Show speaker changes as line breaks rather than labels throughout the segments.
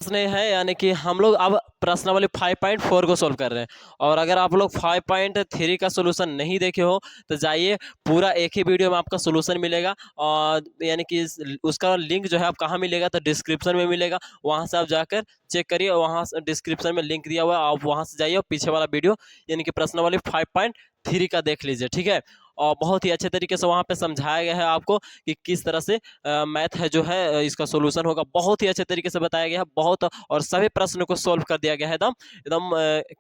प्रश्न है यानी कि हम लोग अब प्रश्नावली 5.4 को सोल्व कर रहे हैं। और अगर आप लोग 5.3 का सोल्यूशन नहीं देखे हो तो जाइए, पूरा एक ही वीडियो में आपका सोल्यूशन मिलेगा। और यानी कि उसका लिंक जो है आप कहाँ मिलेगा, तो डिस्क्रिप्शन में मिलेगा, वहाँ से आप जाकर चेक करिए। वहाँ डिस्क्रिप्शन में लिंक दिया हुआ है, आप वहाँ से जाइए और पीछे वाला वीडियो यानी कि प्रश्नावली 5.3 का देख लीजिए, ठीक है। और बहुत ही अच्छे तरीके से वहाँ पे समझाया गया है आपको कि किस तरह से मैथ है जो है इसका सोल्यूशन होगा। बहुत ही अच्छे तरीके से बताया गया है, बहुत, और सभी प्रश्न को सोल्व कर दिया गया है एकदम एकदम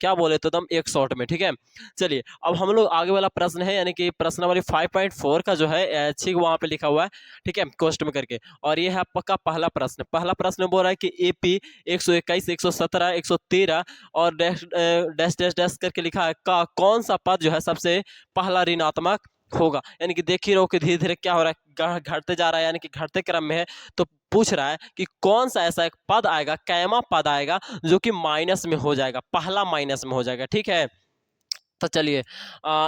क्या बोले तो एकदम एक शॉट में, ठीक है। चलिए अब हम लोग आगे वाला प्रश्न है यानी कि प्रश्नावली 5.4 का जो है ठीक वहाँ पे लिखा हुआ है, ठीक है, क्वेश्चन में करके। और ये है आपका पहला प्रश्न। पहला प्रश्न बोल रहा है कि एपी 121, 117, 113 और डैश डैश डैश डैश करके लिखा है का कौन सा पद जो है सबसे पहला ऋणात्मक होगा। यानी कि देख ही रहो कि धीरे धीरे क्या हो रहा है, घटते जा रहा है, यानी कि घटते क्रम में है। तो पूछ रहा है कि कौन सा ऐसा एक पद आएगा, कैमा पद आएगा जो कि माइनस में हो जाएगा, पहला माइनस में हो जाएगा, ठीक है। तो चलिए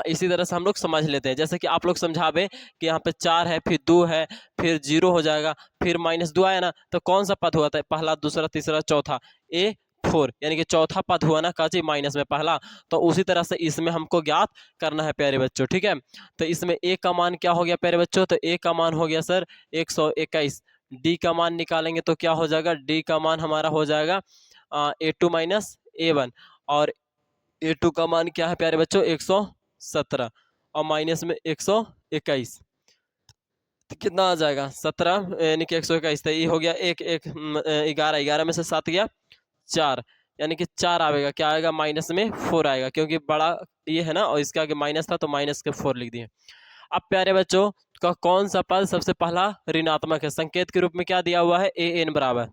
इसी तरह से हम लोग समझ लेते हैं। जैसे कि आप लोग समझावे कि यहाँ पे 4 है, फिर 2 है, फिर 0 हो जाएगा, फिर -2 आया ना, तो कौन सा पद हुआ था, पहला, दूसरा, तीसरा, चौथा, A4, यानी कि चौथा पद हुआ ना काजी माइनस में पहला। तो उसी तरह से इसमें हमको ज्ञात करना है प्यारे बच्चों, ठीक है। तो इसमें A का मान क्या हो गया प्यारे बच्चों, तो A का मान हो गया सर 121। D का मान निकालेंगे तो क्या हो जाएगा, D का मान हमारा हो जाएगा A2 माइनस A1। और A2 का मान क्या है प्यारे बच्चों, 117, और माइनस में 121, तो कितना आ जाएगा 17 यानी कि 121। तो ये हो गया 11, 11 में से 7 गया 4, यानी कि 4 आएगा, क्या आएगा, माइनस में 4 आएगा, क्योंकि बड़ा ये है ना और इसके आगे माइनस था तो माइनस के 4 लिख दिए। अब प्यारे बच्चों का कौन सा पद सबसे पहला ऋणात्मक है, संकेत के रूप में क्या दिया हुआ है, an बराबर।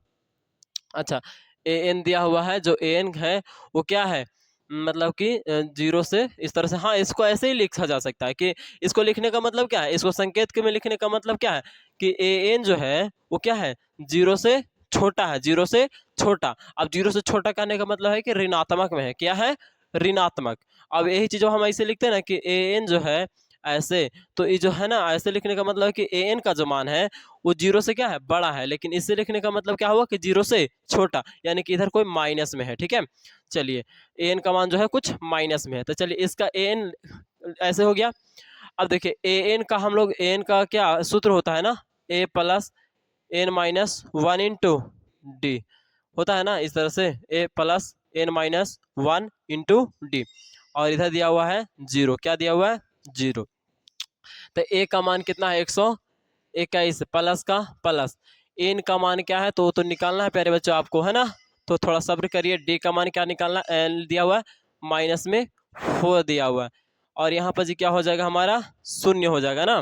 अच्छा, an दिया हुआ है, जो an है वो क्या है, मतलब कि 0 से इस तरह से, हाँ इसको ऐसे ही लिखा जा सकता है कि इसको लिखने का मतलब क्या है, इसको संकेत के में लिखने का मतलब क्या है कि an जो है वो क्या है, 0 से छोटा है, 0 से छोटा। अब 0 से छोटा कहने का मतलब है कि ऋणात्मक में है, क्या है, ऋणात्मक। अब यही चीज हम ऐसे लिखते हैं ना कि an जो है ऐसे, तो ये जो है ना ऐसे लिखने का मतलब है कि an का जो मान है वो 0 से क्या है, बड़ा है, लेकिन इससे लिखने का मतलब क्या हुआ कि 0 से छोटा, यानी कि इधर कोई माइनस में है, ठीक है। चलिए an का मान जो है कुछ माइनस में है, तो चलिए इसका an ऐसे हो गया। अब देखिए an का हम लोग, an का क्या सूत्र होता है ना, a plus n minus 1 into D होता है ना, इस तरह से a plus n minus 1 into D. और इधर दिया हुआ है 0, क्या दिया हुआ है, 0। तो a का मान कितना है, 121 प्लस का प्लस n का मान क्या है, तो निकालना है प्यारे बच्चों आपको, है ना। तो थोड़ा सब्र करिए, d का मान क्या निकालना, l दिया हुआ है, माइनस में 4 दिया हुआ है, और यहाँ पर जी क्या हो जाएगा हमारा, 0 हो जाएगा ना।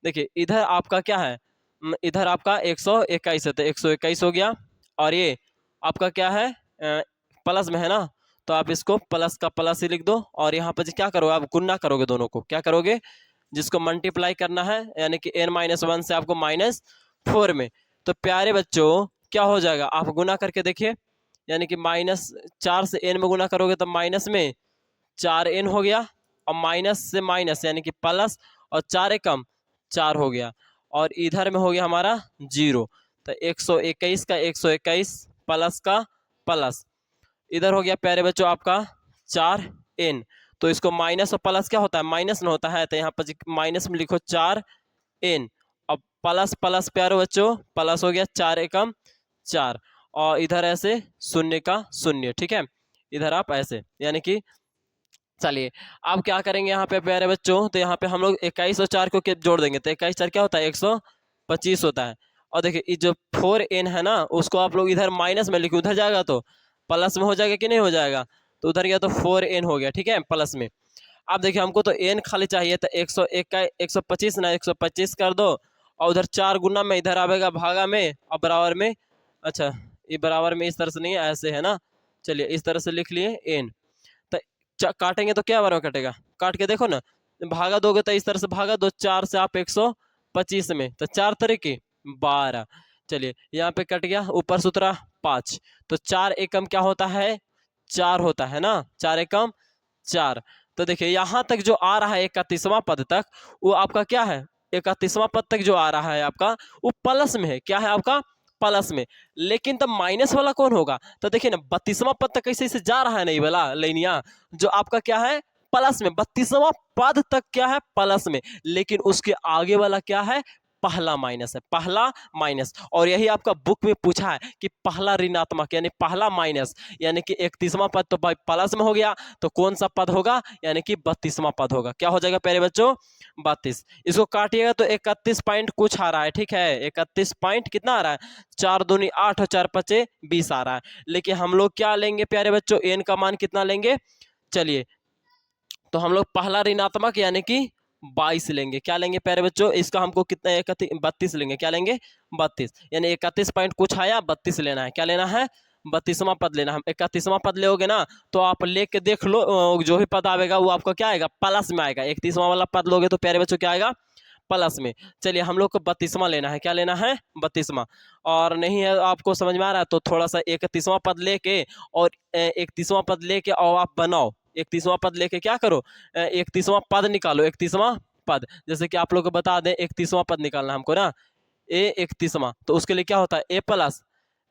देखिए इधर आपका क्या है, इधर आपका 121 है, तो 121 हो गया। और ये आपका क्या है, प्लस में है ना, तो आप इसको प्लस का प्लस ही लिख दो। और यहाँ पर जी क्या करोगे, आप गुना करोगे, दोनों को क्या करोगे, जिसको मल्टीप्लाई करना है, यानी कि n-1 से आपको -4 में। तो प्यारे बच्चों क्या हो जाएगा, आप गुना करके देखिए, यानी कि -4 से n में गुना करोगे तो माइनस में 4n हो गया, और माइनस से माइनस यानी कि प्लस, और 4 एकम 4 हो गया, और इधर में हो गया हमारा 0। तो 121 का 121 प्लस का प्लस, इधर हो गया प्यारे बच्चों आपका 4n। तो इसको माइनस और प्लस क्या होता है, माइनस में होता है, तो यहाँ पर माइनस में लिखो 4n, अब प्लस प्लस प्यारे बच्चों प्लस हो गया 4 एकम 4, और इधर ऐसे 0 का 0, ठीक है। इधर आप ऐसे, यानी कि चलिए अब क्या करेंगे यहाँ पे प्यारे बच्चों, तो यहाँ पे हम लोग 21 और 4 को जोड़ देंगे, तो 21 4 क्या होता है, 125 होता है। और देखिए ये जो 4n है ना, उसको आप लोग इधर माइनस में लिखो, उधर जाएगा तो प्लस में हो जाएगा कि नहीं हो जाएगा, तो उधर गया तो 4n हो गया, ठीक है, प्लस में। अब देखिए हमको तो n खाली चाहिए, तो 101 का 125 ना 125 कर दो, और उधर 4 गुना में इधर आवेगा भागा में, और बराबर में, अच्छा ये बराबर में इस तरह से नहीं है, ऐसे है ना। चलिए इस तरह से लिख लिए n। तो काटेंगे तो क्या बराबर कटेगा, काट के देखो ना, भागा दोगे तो इस तरह से भागा दो, 4 से आप 125 में, तो 4 तरीके 12। चलिए यहाँ पे कट गया, ऊपर सूत्रा 5, तो 4 एकम क्या होता है, 4 होता है ना, 4 एकम 4। तो देखिए यहाँ तक जो आ रहा है 31वां पद तक, वो आपका क्या है, 31वां पद तक जो आ रहा है आपका वो प्लस में है, क्या है आपका, प्लस में, लेकिन तब माइनस वाला कौन होगा? तो देखिए ना 32वां पद तक कैसे इसे जा रहा है नहीं वाला लाइनिया, जो आपका क्या है प्लस में, 32वां पद तक क्या है प्लस में, लेकिन उसके आगे वाला क्या है पहला माइनस है, पहला माइनस। और यही आपका बुक में पूछा है कि पहला ऋणात्मक यानी पहला माइनस, यानी कि 31वां पद तो भाई प्लस में हो गया, तो कौन सा पद होगा? यानी कि 32वां पद होगा। क्या हो जाएगा प्यारे बच्चों? 32। इसको काटिएगा तो 31 पॉइंट कुछ आ रहा है, ठीक है, 31 पॉइंट कितना आ रहा है? 4 दूनी 8 और 4 पचे 20 आ रहा है। लेकिन हम लोग क्या लेंगे प्यारे बच्चों? एन का मान कितना लेंगे? चलिए, तो हम लोग पहला ऋणात्मक यानी कि 22 लेंगे। क्या लेंगे प्यारे बच्चों? इसका हमको कितना 32 लेंगे। क्या लेंगे? 32, यानी 31 पॉइंट कुछ आया, 32 लेना है। क्या लेना है? 32वां पद लेना है। 31वां पद लोगे ना तो आप लेके देख लो, जो भी पद आएगा वो आपका क्या आएगा? प्लस में आएगा। 31वां वाला पद लोगे तो प्यारे बच्चों क्या आएगा? प्लस में। चलिए हम लोग को 32वां लेना है। क्या लेना है? 32वां। और नहीं है आपको समझ में आ रहा है तो थोड़ा सा 31वां पद लेके और 31वां पद लेके और आप बनाओ। 31वां पद लेके क्या करो? 31वां पद निकालो। 31वां पद, जैसे कि आप लोग को बता दें 31वां पद निकालना हमको ना, ए 31वां, तो उसके लिए क्या होता है? ए प्लस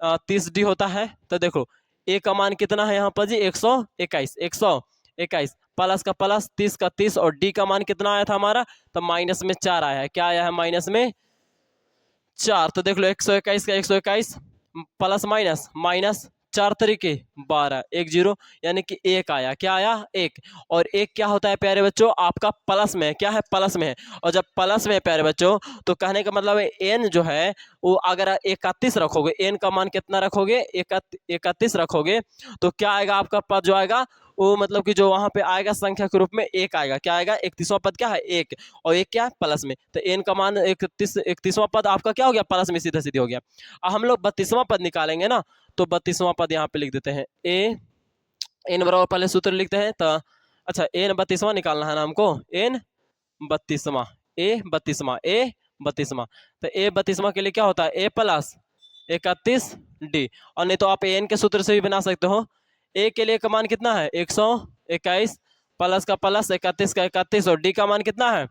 30d होता है। तो देखो ए का मान कितना है यहाँ पर जी? 121, 121 प्लस का प्लस 30 का 30, और डी का मान कितना आया था हमारा? तो माइनस में 4 आया है। क्या आया है? माइनस में 4। तो देख लो 121 का 121 प्लस माइनस माइनस 4 तरीके 12, 1 0, यानी कि 1 आया। क्या आया? 1। और 1 क्या होता है प्यारे बच्चों? आपका प्लस में है। क्या है? प्लस में है। और जब प्लस में है प्यारे बच्चों तो कहने का मतलब है एन जो है वो अगर 31 रखोगे, एन का मान कितना रखोगे? 31 रखोगे तो क्या आएगा आपका पद जो आएगा वो, मतलब कि जो वहां पे आएगा संख्या के रूप में 1 आएगा। क्या आएगा? 31वां पद क्या है? 1। और 1 क्या? प्लस में। तो एन का मान 31वां पद आपका क्या हो गया? प्लस में सीधा सीधी हो गया। अब हम लोग 32वां पद निकालेंगे ना, तो 32वां पद यहाँ पे लिख देते हैं। ए एन बराबर पहले सूत्र लिखते हैं तो, अच्छा एन 32वां निकालना है ना हमको। एन 32वां, ए 32वां। तो ए 32वां के लिए क्या होता है? A plus 31d। और नहीं तो आप एन के सूत्र से भी बना सकते हो। ए के लिए का मान कितना है? 121 प्लस का प्लस 31 का 31, और डी का मान कितना है?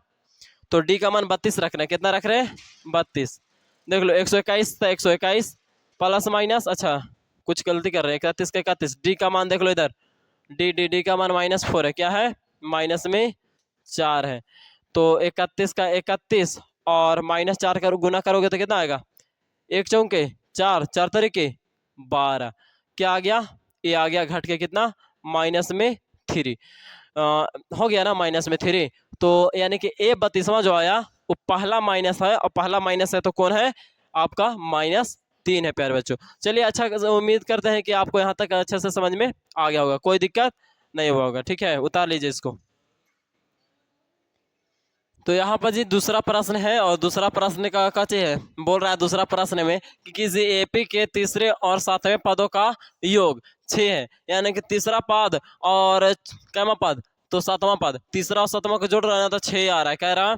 तो डी का मान 32 रख रहे हैं। कितना रख रहे हैं? 32। देख लो 121 था, 121 प्लस माइनस, अच्छा कुछ गलती कर रहे हैं, 31 का 31, डी का मान देख लो इधर, डी का मान -4 है। क्या है? माइनस में 4 है। तो 31 का 31 और -4 का गुना करोगे तो कितना आएगा? 1 चौके 4, 4 तरीके 12। क्या आ गया? ये आ गया घट के कितना? -3। हो गया ना -3। तो यानी कि ए 32वां जो आया वो पहला माइनस है, और पहला माइनस है तो कौन है? आपका -3 है प्यारे बच्चों। चलिए अच्छा, उम्मीद करते हैं कि आपको यहाँ तक अच्छे से समझ में आ गया होगा, कोई दिक्कत नहीं हुआ होगा। ठीक है, उतार लीजिए इसको। तो यहाँ पर जी दूसरा प्रश्न है, और दूसरा प्रश्न का कचे है, बोल रहा है दूसरा प्रश्न में कि किसी एपी के तीसरे और सातवें पदों का योग 6 है, यानी कि तीसरा पद और कैमा पद तो सातवां पद, तीसरा और सातवां को जोड़ रहा है तो 6 आ रहा है। कह रहा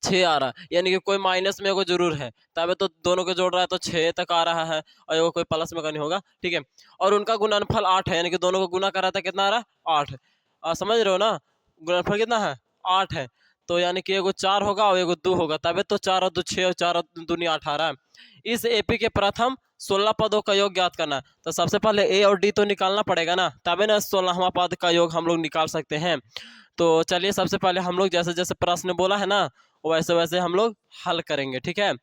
6 आ रहा है, यानी कि कोई माइनस में को जरूर है, तब तो दोनों को जोड़ रहा है तो 6 तक आ रहा है, और वो कोई प्लस में का नहीं होगा। ठीक है, और उनका गुणनफल 8 है, यानी कि दोनों को गुना कर रहा था, कितना आ रहा है? 8। समझ रहे हो ना? गुणनफल कितना है? 8 है। तो यानी कि एगो 4 होगा और एगो 2 होगा, तब तो 4 और 2 6 और 4 और 2 8 आ रहा है। इस एपी के प्रथम 16 पदों का योग ज्ञात करना। तो सबसे पहले ए और डी तो निकालना पड़ेगा ना, तबे ना 16वां पद का योग हम लोग निकाल सकते हैं। तो चलिए सबसे पहले हम लोग जैसे जैसे प्रश्न बोला है ना वैसे वैसे हम लोग हल करेंगे। ठीक है,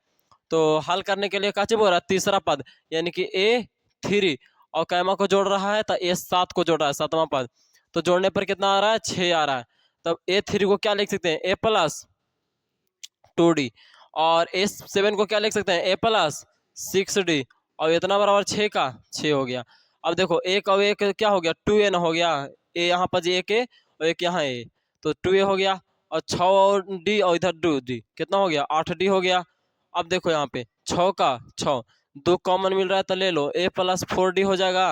तो हल करने के लिए क्या बोल रहा है? तीसरा पद यानी कि A3 और कैमा को जोड़ रहा है तो A7 को जोड़ रहा है, सातवां पद, तो जोड़ने पर कितना आ रहा है? 6 आ रहा है। तब A3 को क्या लिख सकते हैं? A प्लस 2D, और A7 को क्या लिख सकते हैं? A प्लस 6D, और इतना बराबर 6 का 6 हो गया। अब देखो एक और एक क्या हो गया? 2A हो गया। ए यहाँ पर एक ए और एक यहाँ ए, तो 2A हो गया, और 6 और D और इधर 2D, कितना हो गया? 8D हो गया। अब देखो यहाँ पे 6 का 6, 2 कॉमन मिल रहा है तो ले लो, A प्लस 4D हो जाएगा,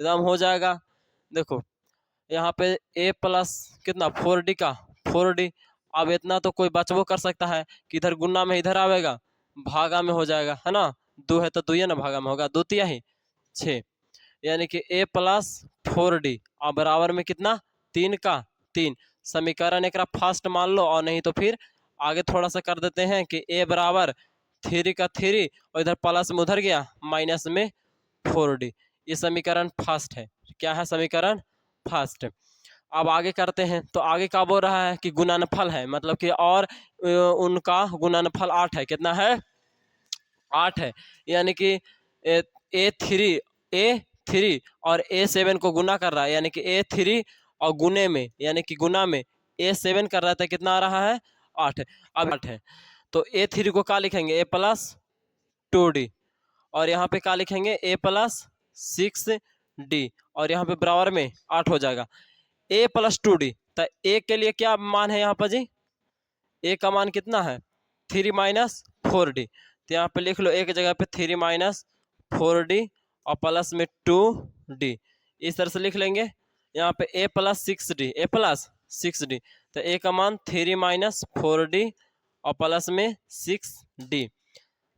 एकदम हो जाएगा। देखो यहाँ पे A प्लस कितना? 4D का 4D। अब इतना तो कोई बचबो कर सकता है कि इधर गुना में इधर आवेगा, भागा में हो जाएगा, है ना? 2 है तो 2 ही ना भागा में होगा, 2 तिया ही 6, यानी कि A प्लस 4D और बराबर में कितना? 3 का 3। समीकरण एक फास्ट मान लो, और नहीं तो फिर आगे थोड़ा सा कर देते हैं कि A बराबर 3 का 3 और इधर प्लस में उधर गया माइनस में 4d। ये समीकरण फर्स्ट है। क्या है समीकरण फर्स्ट। अब आगे करते हैं तो आगे क्या बोल रहा है कि गुणनफल है, मतलब कि और उनका गुणनफल 8 है। कितना है 8 है। यानी कि ए थ्री और A7 को गुना कर रहा है, यानी कि A3 और गुने में यानी कि गुना में A7 कर रहा था। कितना आ रहा है 8 है। अब 8 है तो A3 को क्या लिखेंगे A+2D और यहाँ पे क्या लिखेंगे A+6D और यहाँ पे बराबर में 8 हो जाएगा A+2D। तो A के लिए क्या मान है यहाँ पर जी, A का मान कितना है 3-4D। तो यहाँ पे लिख लो एक जगह पे 3-4D और प्लस में 2D, इस तरह से लिख लेंगे। यहाँ पे A+6D A+6D तो A का मान 3-4D और प्लस में 6D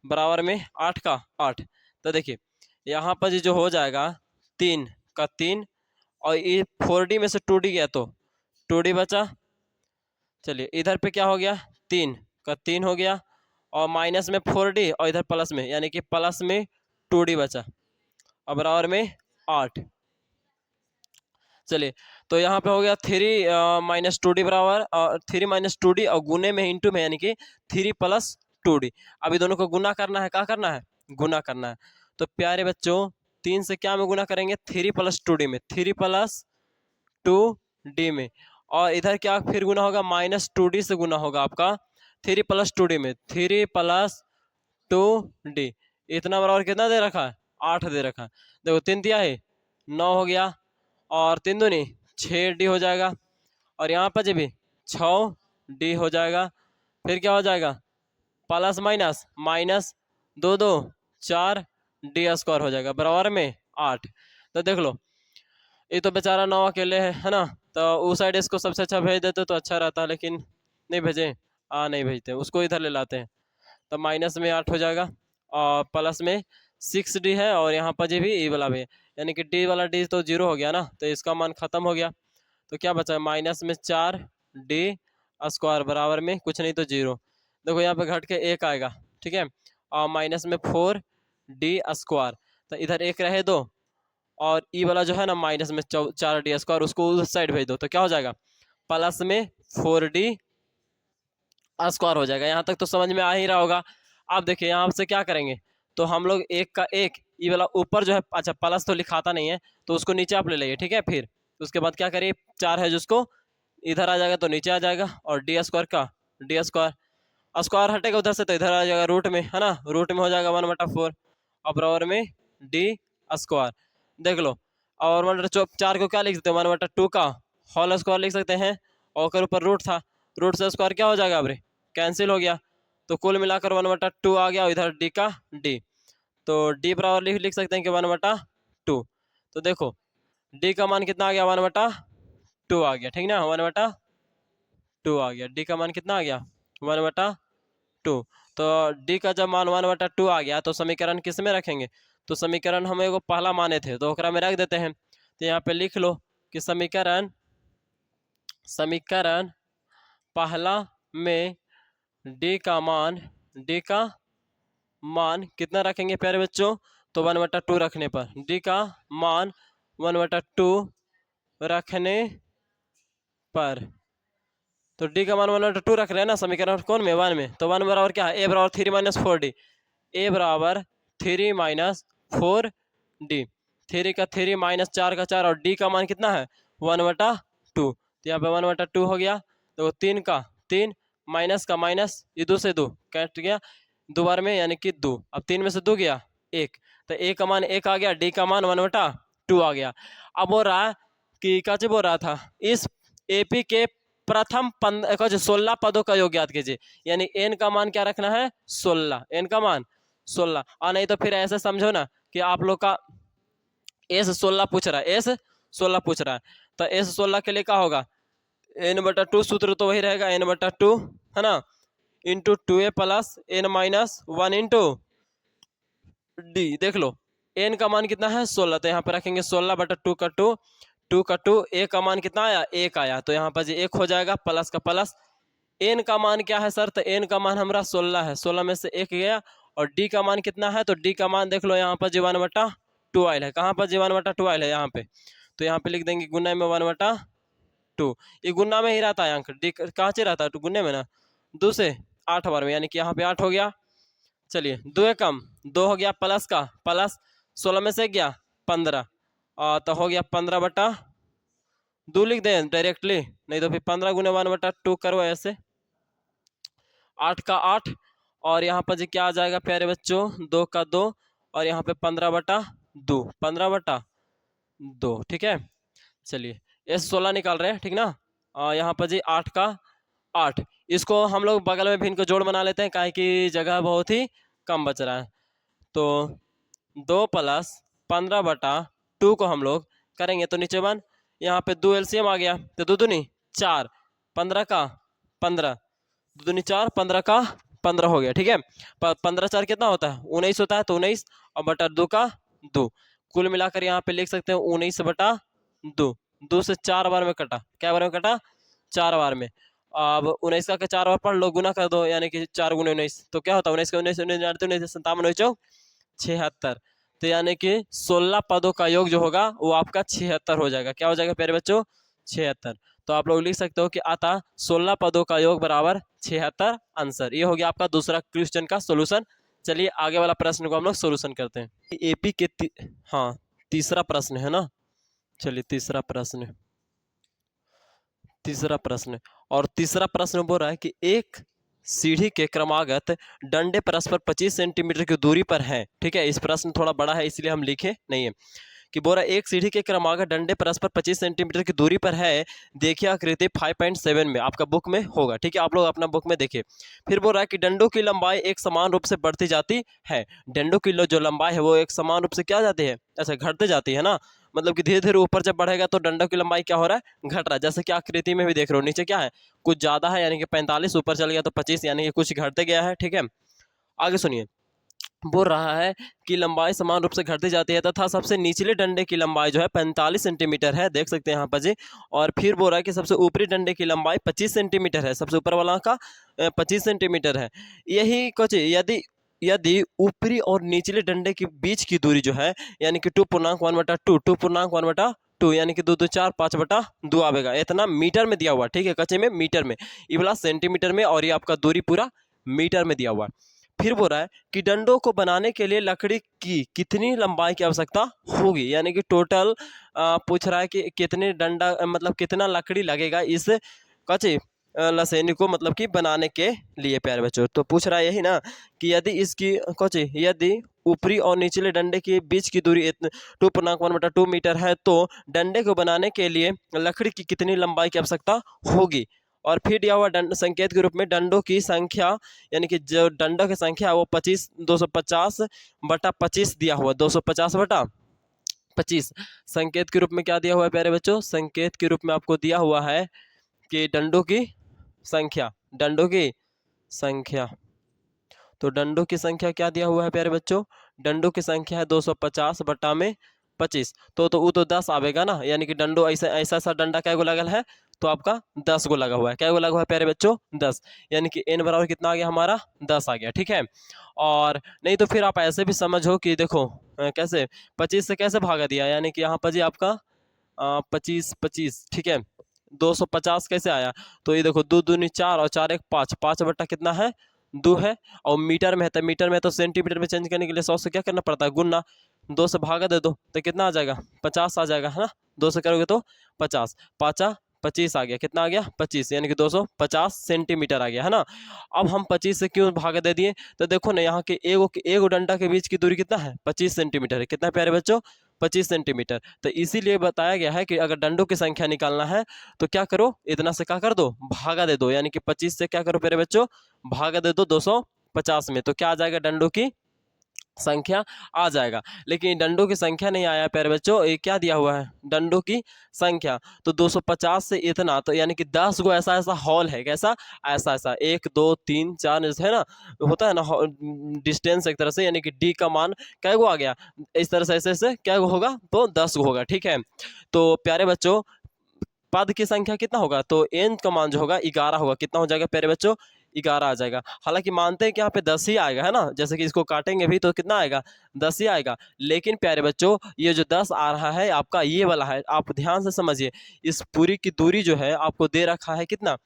बराबर में 8 का 8। तो देखिए यहाँ पर जो हो जाएगा 3 का 3 और ये 4D में से 2D गया तो 2D बचा। चलिए इधर पे क्या हो गया 3 का 3 हो गया और माइनस में 4D और इधर प्लस में यानी कि प्लस में 2D बचा और बराबर में 8। चलिए तो यहाँ पे हो गया 3-2D बराबर 3-2D और गुने में इंटू में यानी कि 3+2D। अभी दोनों को गुना करना है, क्या करना है गुना करना है। तो प्यारे बच्चों 3 से क्या में गुना करेंगे 3+2D में 3+2D में और इधर क्या फिर गुना होगा -2D से गुना होगा आपका 3+2D में 3+2D। इतना बराबर कितना दे रखा है 8 दे रखा है। देखो 3 दिया है 9 हो गया और 3 दूनी 6D हो जाएगा और यहाँ पर भी 6D हो जाएगा। फिर क्या हो जाएगा प्लस माइनस माइनस 2 4D² हो जाएगा बराबर में 8। तो देख लो ये तो बेचारा 9 अकेले है ना, तो उस साइड इसको सबसे अच्छा भेज देते तो अच्छा रहता, लेकिन नहीं भेजे। नहीं भेजते, उसको इधर ले लाते हैं। तो माइनस में 8 हो जाएगा और प्लस में 6D है और यहाँ पर जी भी ई वाला भी है, यानी कि डी वाला डी तो 0 हो गया ना, तो इसका मान खत्म हो गया। तो क्या बचा माइनस में 4D² बराबर में कुछ नहीं तो 0। देखो यहाँ पे घट के 1 आएगा, ठीक है, और माइनस में 4D²। तो इधर 1 रहे 2 और ई वाला जो है ना माइनस में 4D² उसको उस साइड भेज दो तो क्या हो जाएगा प्लस में 4D² हो जाएगा। यहाँ तक तो समझ में आ ही रहा होगा। अब देखिए यहाँ से क्या करेंगे तो हम लोग 1 का 1 ई वाला ऊपर जो है, अच्छा प्लस तो लिखाता नहीं है तो उसको नीचे आप ले लेंगे, ठीक है। फिर उसके बाद क्या करिए 4 है जिसको इधर आ जाएगा तो नीचे आ जाएगा और D² का D² हटेगा उधर से तो इधर आ जाएगा रूट में, है ना, रूट में हो जाएगा 1/4 और बराबर में D²। देख लो और 1/4 को क्या लिख सकते हैं 1/2 का होल स्क्वायर लिख सकते हैं और ऊपर रूट था, रूट से स्क्वायर क्या हो जाएगा अब कैंसिल हो गया। तो कुल मिलाकर 1/2 आ गया, इधर D का D तो D बराबर लिख सकते हैं कि 1/2। तो देखो D का मान कितना आ गया 1/2 आ गया, ठीक ना, 1/2 आ गया। D का मान कितना आ गया 1/2। तो D का जब मान 1/2 आ गया तो समीकरण किस में रखेंगे, तो समीकरण हम एगो पहला माने थे तो ओकरा में रख देते हैं। तो यहाँ पे लिख लो कि समीकरण पहला में D का मान कितना रखेंगे प्यारे बच्चों, तो 1/2 रखने पर D का मान 1/2 रखने पर, तो D का मान 1/2 रख रहे हैं ना समीकरण कौन में 1 में, तो 1 बराबर क्या है A बराबर 3-4D, A बराबर 3-4D, 3 का 3 -4 का 4 और D का मान कितना है 1/2। तो यहाँ पे 1/2 हो गया। तो 3 का 3 माइनस का माइनस, ये 2 से 2 कट गया 2 बार में यानी कि 2, अब 3 में से 2 गया 1, तो A का मान 1 आ गया, D का मान 1/2 आ गया। अब बोल रहा कि क्या बोल रहा था इस AP के प्रथम 16 पदों का योग ज्ञात कीजिए, यानी n का मान क्या रखना है 16, n का मान 16। और नहीं तो फिर ऐसे समझो ना कि आप लोग का S16 पूछ रहा है, S16 पूछ रहा है, तो S16 के लिए क्या होगा n/2 सूत्र तो वही रहेगा n/2 है ना, into 2a + n-1 into D। देख लो n का मान कितना है 16, तो यहाँ पर रखेंगे 16/2 का 2 का 2, a का मान कितना आया 1 आया, तो यहाँ पर 1 हो जाएगा प्लस का प्लस एन का मान क्या है सर? तो एन का मान हमारा 16 है, 16 में से एक गया। और डी का मान कितना है? तो डी का मान देख लो यहाँ पर जी 1/12 है। कहाँ पर जी 1/12 है? यहाँ पे। तो यहाँ पे लिख देंगे गुना में 1/2। ये गुना में ही रहता है अंक, डी कहाँ से रहता है? तो गुने में ना, 2 से 8 बार में, यानी कि यहाँ पे 8 हो गया। चलिए 2 एक कम 2 हो गया, प्लस का प्लस 16 में से गया 15, तो हो गया 15/2 लिख दें डायरेक्टली, नहीं तो फिर 15 गुने 1/2 करो ऐसे, 8 का 8। और यहाँ पर जी क्या आ जाएगा प्यारे बच्चों? 2 का 2, और यहाँ पे 15/2, 15/2, ठीक है। चलिए ये 16 निकाल रहे हैं, ठीक ना। यहाँ पर जी 8 का 8, इसको हम लोग बगल में भी इनको जोड़ बना लेते हैं, काहे कि जगह बहुत ही कम बच रहा है। तो 2 + 15/2 को हम लोग करेंगे तो नीचे 1, यहाँ पे 2 एलसीएम आ गया, तो 2 दूनी 4, 15 का 15, 2 दूनी 4, 15 का 15 हो गया, ठीक है। 15 4 कितना होता है? 19 होता है, तो 19 और बटा 2 का 2, कुल मिलाकर यहाँ पे लिख सकते हैं 19/2। 2 से 4 बार में कटा, क्या बार में कटा? 4 बार में। अब 19 का 4 बार पढ़ लो, गुना कर दो, यानी कि 4 गुने 19, तो क्या होता है? 19 का 19 19 57 चौक 76, तो यानी कि 16 पदों का योग जो होगा वो आपका 76 हो जाएगा। क्या हो जाएगा प्यारे बच्चों? 76। तो आप लोग लिख सकते हो कि अतः 16 पदों का योग बराबर 76 आंसर। ये हो गया आपका दूसरा क्वेश्चन का सोल्यूशन। चलिए आगे वाला प्रश्न को हम लोग सोल्यूशन करते हैं। एपी के हाँ तीसरा प्रश्न है ना। चलिए तीसरा प्रश्न, और तीसरा प्रश्न बोल रहा है कि एक सीढ़ी के क्रमागत डंडे परस्पर 25 सेंटीमीटर की दूरी पर हैं, ठीक है। इस प्रश्न थोड़ा बड़ा है इसलिए हम लिखे नहीं है, कि बोल रहा है एक सीढ़ी के क्रमागत डंडे परस्पर 25 सेंटीमीटर की दूरी पर है, देखिए आकृति 5.7 में, आपका बुक में होगा, ठीक है। आप लोग अपना बुक में देखिए। फिर बोल रहा है कि डंडों की लंबाई एक समान रूप से बढ़ती जाती है। डंडों की जो लंबाई है वो एक समान रूप से क्या जाती है? अच्छा घटते जाती है ना, मतलब कि धीरे धीरे ऊपर जब बढ़ेगा तो डंडों की लंबाई क्या हो रहा है? घट रहा है। जैसे कि आकृति में भी देख रहे हो, नीचे क्या है? कुछ ज्यादा है, यानी कि 45, ऊपर चल गया तो 25, यानी कि कुछ घटते गया है, ठीक है। आगे सुनिए, बोल रहा है कि लंबाई समान रूप से घटती जाती है तथा सबसे निचले डंडे की लंबाई जो है 45 सेंटीमीटर है, देख सकते हैं यहाँ पर जी। और फिर बोल रहा है कि सबसे ऊपरी डंडे की लंबाई 25 सेंटीमीटर है, सबसे ऊपर वाला का 25 सेंटीमीटर है। यही कुछ यदि यदि ऊपरी और निचले डंडे के बीच की दूरी जो है, यानी कि 2.1/2, 2.1/2, यानी कि 2 2 4 5/2 आवेगा, इतना मीटर में दिया हुआ, ठीक है। कच्चे में मीटर में, ये वाला सेंटीमीटर में, और ये आपका दूरी पूरा मीटर में दिया हुआ है। फिर बोल रहा है कि डंडों को बनाने के लिए लकड़ी की कितनी लंबाई की आवश्यकता होगी, यानी कि टोटल पूछ रहा है कि कितने डंडा मतलब कितना लकड़ी लगेगा इस कच्चे लसैनी को मतलब कि बनाने के लिए प्यारे बच्चों। तो पूछ रहा है यही ना कि यदि इसकी कच्चे यदि ऊपरी और निचले डंडे के बीच की दूरी 2.1/2 मीटर है, तो डंडे को बनाने के लिए लकड़ी की कितनी लंबाई की आवश्यकता होगी। और फिर दिया हुआ दंड संकेत के रूप में डंडों की संख्या, यानी कि जो डंडों की संख्या है वो 250/25 दिया हुआ, 250/25 संकेत के रूप में क्या दिया हुआ है प्यारे बच्चों? संकेत के रूप में आपको दिया हुआ है कि डंडों की संख्या, डंडों की संख्या। तो डंडों की संख्या क्या दिया हुआ है प्यारे बच्चों? डंडों की संख्या है 250/25, तो वो तो 10 आवेगा ना, यानी कि डंडो ऐसा ऐसा ऐसा डंडा क्या गो लगल है? तो आपका 10 गो लगा हुआ है। क्या गो लगा हुआ है प्यारे बच्चों? 10, यानी कि n बराबर कितना आ गया हमारा? 10 आ गया, ठीक है। और नहीं तो फिर आप ऐसे भी समझो कि देखो कैसे 25 से कैसे भागा दिया, यानी कि यहाँ पर जी आपका 25 25, ठीक है। 250 कैसे आया? तो ये देखो 2 दूनी 4 और 4 1 5, 5 बट्टा कितना है? 2 है। और मीटर में है तो मीटर में तो सेंटीमीटर में चेंज करने के लिए 100 से क्या करना पड़ता है? गुना। 2 से भागा दे दो तो कितना आ जाएगा? 50 आ जाएगा, है ना। 2 से करोगे तो 50, 5 25 आ गया, कितना आ गया? 25, यानी कि 250 सेंटीमीटर आ गया, है ना। अब हम 25 से क्यों भागा दे दिए? तो देखो ना यहाँ के एगो डंडा के बीच की दूरी कितना है? 25 सेंटीमीटर है। कितना प्यारे बच्चों? 25 सेंटीमीटर। तो इसीलिए बताया गया है कि अगर डंडों की संख्या निकालना है तो क्या करो? इतना से क्या कर दो? भागा दे दो, यानी कि 25 से क्या करो प्यारे बच्चों? भागा दे दो 250 में, तो क्या आ जाएगा? डंडों की संख्या आ जाएगा। लेकिन डंडों की संख्या नहीं आया प्यारे बच्चों, ये क्या दिया हुआ है? डंडों की संख्या। तो 250 से इतना, तो यानी कि 10 गो ऐसा ऐसा हॉल है, कैसा? ऐसा ऐसा 1 2 3 4 है ना, होता है ना डिस्टेंस एक तरह से, यानी कि डी का मान क्या गो आ गया? इस तरह से ऐसे ऐसे क्या गो होगा? तो 10 गो होगा, ठीक है। तो प्यारे बच्चों पद की संख्या कितना होगा, तो n का मान जो होगा 11 होगा। कितना हो जाएगा प्यारे बच्चों, 11 आ जाएगा। हालांकि मानते हैं कि यहाँ पे 10 ही आएगा, है ना, जैसे कि इसको काटेंगे भी तो कितना आएगा, 10 ही आएगा। लेकिन प्यारे बच्चों ये जो 10 आ रहा है आपका ये वाला है, आप ध्यान से समझिए। इस पूरी की दूरी जो है आपको दे रखा है कितना,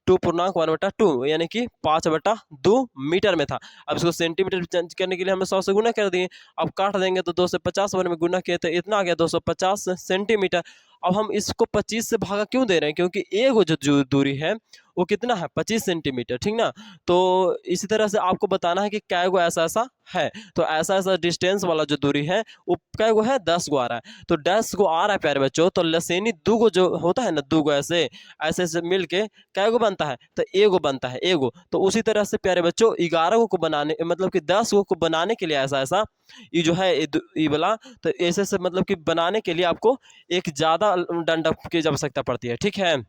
2.1/2 यानी कि 5/2 मीटर में था। अब इसको सेंटीमीटर चेंज करने के लिए हमने 100 से गुना कर दिए। अब काट देंगे तो 2 से 50 वन में गुना किए तो इतना आ गया 250 सेंटीमीटर। अब हम इसको 25 से भागा क्यों दे रहे हैं, क्योंकि एक वो जो दूरी है वो कितना है, 25 सेंटीमीटर, ठीक ना। तो इसी तरह से आपको बताना है कि क्या गो ऐसा ऐसा है। तो ऐसा ऐसा डिस्टेंस वाला जो दूरी है वो क्या गो है, 10 गो आ रहा है। तो 10 गो आ रहा है प्यारे बच्चों, तो लसेनी 2 गो जो होता है ना, 2 गो ऐसे ऐसे ऐसे मिल के क्या गो बनता है, तो एगो बनता है, एगो। तो उसी तरह से प्यारे बच्चों 11 को बनाने मतलब कि 10 को बनाने के लिए ऐसा ऐसा ये जो है ये वाला, तो ऐसे ऐसे मतलब कि बनाने के लिए आपको एक ज़्यादा डंडा की आवश्यकता पड़ती है, ठीक है।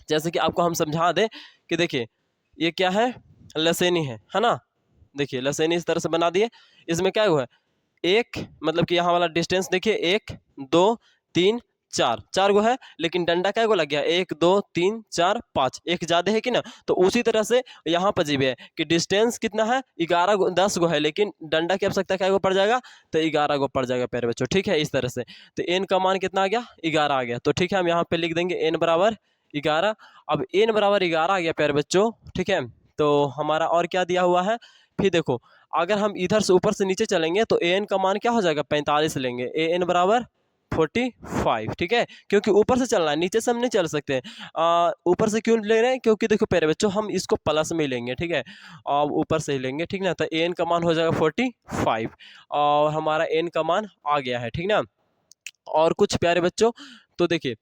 जैसे कि आपको हम समझा दें कि देखिए ये क्या है, लसेनी है ना। देखिए लसेनी इस तरह से बना दिए। इसमें क्या हुआ है, एक मतलब कि यहाँ वाला डिस्टेंस देखिए 1 2 3 4, 4 गो है, लेकिन डंडा क्या गो लग गया, 1 2 3 4 5, एक ज़्यादा है कि ना। तो उसी तरह से यहाँ पर जीव है कि डिस्टेंस कितना है, 11 गो 10 गो है, लेकिन डंडा की आवश्यकता क्या गो पड़ जाएगा, तो 11 गो पड़ जाएगा प्यारे बच्चों, ठीक है। इस तरह से तो एन का मान कितना आ गया, 11 आ गया। तो ठीक है हम यहाँ पे लिख देंगे एन बराबर 11। अब एन बराबर 11 आ गया प्यारे बच्चों, ठीक है। तो हमारा और क्या दिया हुआ है, फिर देखो अगर हम इधर से ऊपर से नीचे चलेंगे तो एन का मान क्या हो जाएगा, 45 लेंगे। एन बराबर 45, ठीक है। क्योंकि ऊपर से चलना है, नीचे से हम नहीं चल सकते। ऊपर से क्यों ले रहे हैं, क्योंकि देखो प्यारे बच्चों हम इसको प्लस में लेंगे, ठीक है, और ऊपर से ही लेंगे, ठीक ना। तो एन का मान हो जाएगा 45 और हमारा एन का मान आ गया है, ठीक ना। और कुछ प्यारे बच्चों तो देखिए